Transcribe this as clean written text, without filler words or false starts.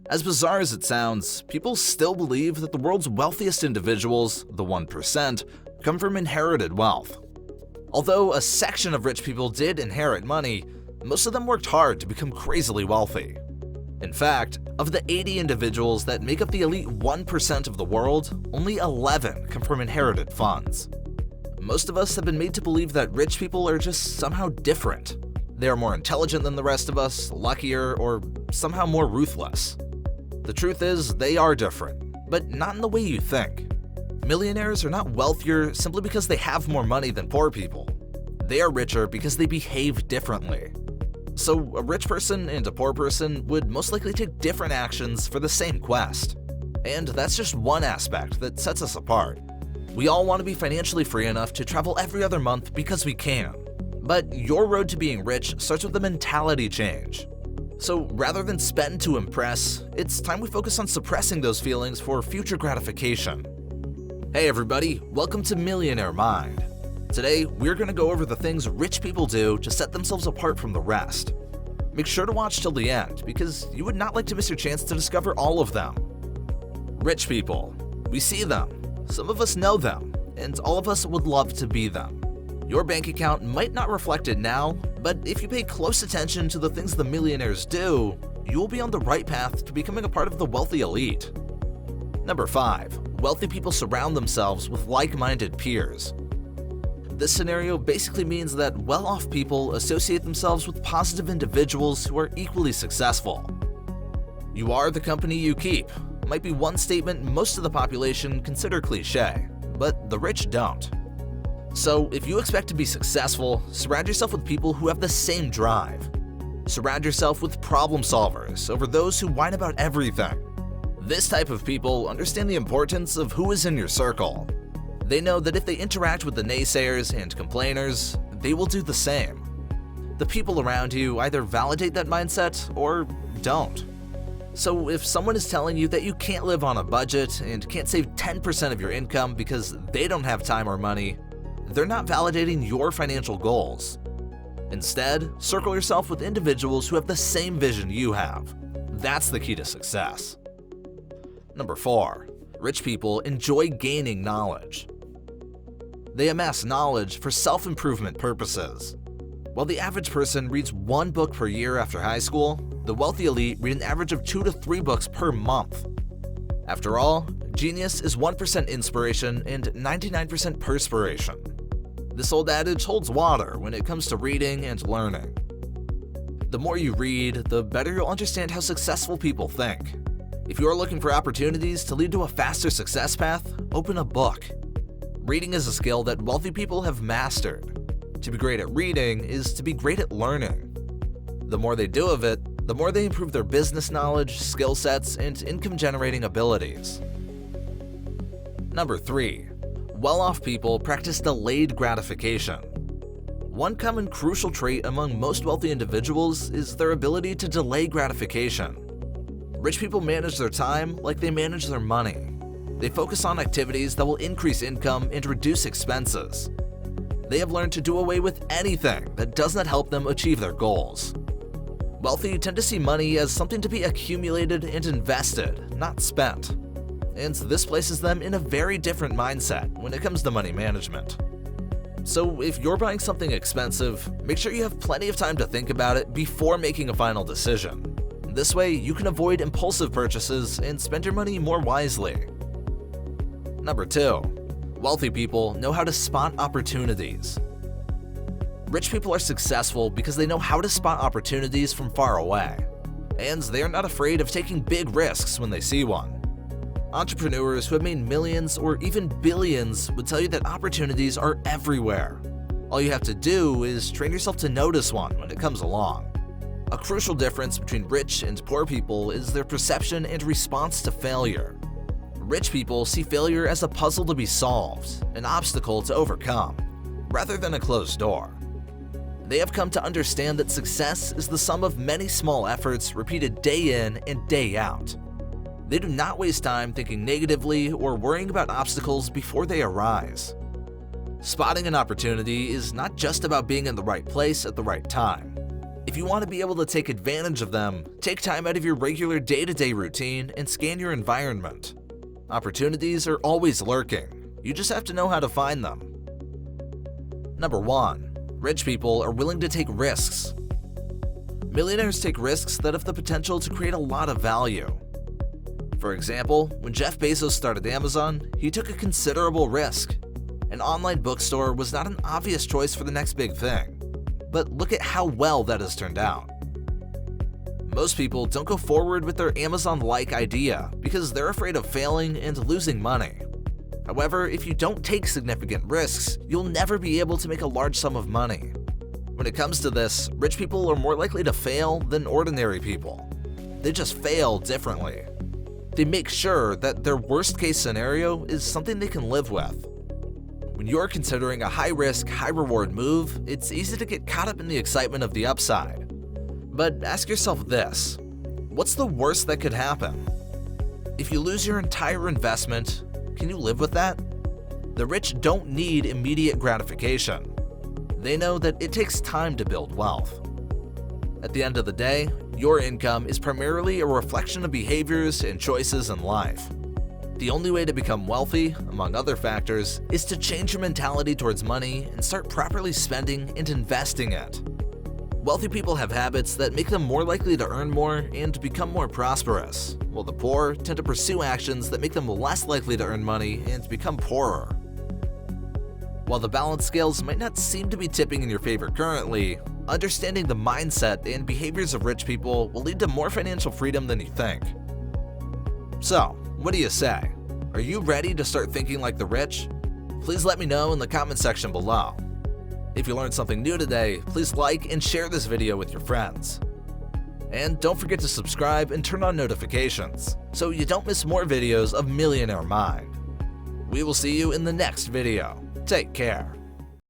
As bizarre as it sounds, people still believe that the world's wealthiest individuals, the 1%, come from inherited wealth. Although a section of rich people did inherit money, most of them worked hard to become crazily wealthy. In fact, of the 80 individuals that make up the elite 1% of the world, only 11 come from inherited funds. Most of us have been made to believe that rich people are just somehow different. They are more intelligent than the rest of us, luckier, or somehow more ruthless. The truth is, they are different, but not in the way you think. Millionaires are not wealthier simply because they have more money than poor people. They are richer because they behave differently. So a rich person and a poor person would most likely take different actions for the same quest. And that's just one aspect that sets us apart. We all want to be financially free enough to travel every other month because we can. But your road to being rich starts with a mentality change. So rather than spend to impress, it's time we focus on suppressing those feelings for future gratification. Hey everybody, welcome to Millionaire Mind. Today, we're going to go over the things rich people do to set themselves apart from the rest. Make sure to watch till the end because you would not like to miss your chance to discover all of them. Rich people. We see them. Some of us know them, and all of us would love to be them. Your bank account might not reflect it now, but if you pay close attention to the things the millionaires do, you will be on the right path to becoming a part of the wealthy elite. Number 5. Wealthy people surround themselves with like-minded peers. This scenario basically means that well-off people associate themselves with positive individuals who are equally successful. You are the company you keep might be one statement most of the population consider cliche, but the rich don't. So if you expect to be successful, surround yourself with people who have the same drive. Surround yourself with problem solvers over those who whine about everything. This type of people understand the importance of who is in your circle. They know that if they interact with the naysayers and complainers, they will do the same. The people around you either validate that mindset or don't. So if someone is telling you that you can't live on a budget and can't save 10% of your income because they don't have time or money, they're not validating your financial goals. Instead, circle yourself with individuals who have the same vision you have. That's the key to success. Number 4. Rich people enjoy gaining knowledge. They amass knowledge for self-improvement purposes. While the average person reads 1 book per year after high school, the wealthy elite read an average of 2 to 3 books per month. After all, genius is 1% inspiration and 99% perspiration. This old adage holds water when it comes to reading and learning. The more you read, the better you'll understand how successful people think. If you're looking for opportunities to lead to a faster success path, open a book. Reading is a skill that wealthy people have mastered. To be great at reading is to be great at learning. The more they do of it, the more they improve their business knowledge, skill sets, and income-generating abilities. Number 3. Well-off people practice delayed gratification. One common crucial trait among most wealthy individuals is their ability to delay gratification. Rich people manage their time like they manage their money. They focus on activities that will increase income and reduce expenses. They have learned to do away with anything that does not help them achieve their goals. Wealthy tend to see money as something to be accumulated and invested, not spent. And this places them in a very different mindset when it comes to money management. So if you're buying something expensive, make sure you have plenty of time to think about it before making a final decision. This way, you can avoid impulsive purchases and spend your money more wisely. Number 2. Wealthy people know how to spot opportunities. Rich people are successful because they know how to spot opportunities from far away, and they are not afraid of taking big risks when they see one. Entrepreneurs who have made millions or even billions would tell you that opportunities are everywhere. All you have to do is train yourself to notice one when it comes along. A crucial difference between rich and poor people is their perception and response to failure. Rich people see failure as a puzzle to be solved, an obstacle to overcome, rather than a closed door. They have come to understand that success is the sum of many small efforts repeated day in and day out. They do not waste time thinking negatively or worrying about obstacles before they arise. Spotting an opportunity is not just about being in the right place at the right time. If you want to be able to take advantage of them, take time out of your regular day-to-day routine and scan your environment. Opportunities are always lurking. You just have to know how to find them. Number 1. Rich people are willing to take risks. Millionaires take risks that have the potential to create a lot of value. For example, when Jeff Bezos started Amazon, he took a considerable risk. An online bookstore was not an obvious choice for the next big thing. But look at how well that has turned out. Most people don't go forward with their Amazon-like idea because they're afraid of failing and losing money. However, if you don't take significant risks, you'll never be able to make a large sum of money. When it comes to this, rich people are more likely to fail than ordinary people. They just fail differently. They make sure that their worst-case scenario is something they can live with. When you're considering a high-risk, high-reward move, it's easy to get caught up in the excitement of the upside. But ask yourself this: what's the worst that could happen? If you lose your entire investment, can you live with that? The rich don't need immediate gratification. They know that it takes time to build wealth. At the end of the day, your income is primarily a reflection of behaviors and choices in life. The only way to become wealthy, among other factors, is to change your mentality towards money and start properly spending and investing it. Wealthy people have habits that make them more likely to earn more and become more prosperous, while the poor tend to pursue actions that make them less likely to earn money and become poorer. While the balance scales might not seem to be tipping in your favor currently, understanding the mindset and behaviors of rich people will lead to more financial freedom than you think. So, what do you say? Are you ready to start thinking like the rich? Please let me know in the comment section below. If you learned something new today, please like and share this video with your friends. And don't forget to subscribe and turn on notifications so you don't miss more videos of Millionaire Mind. We will see you in the next video. Take care.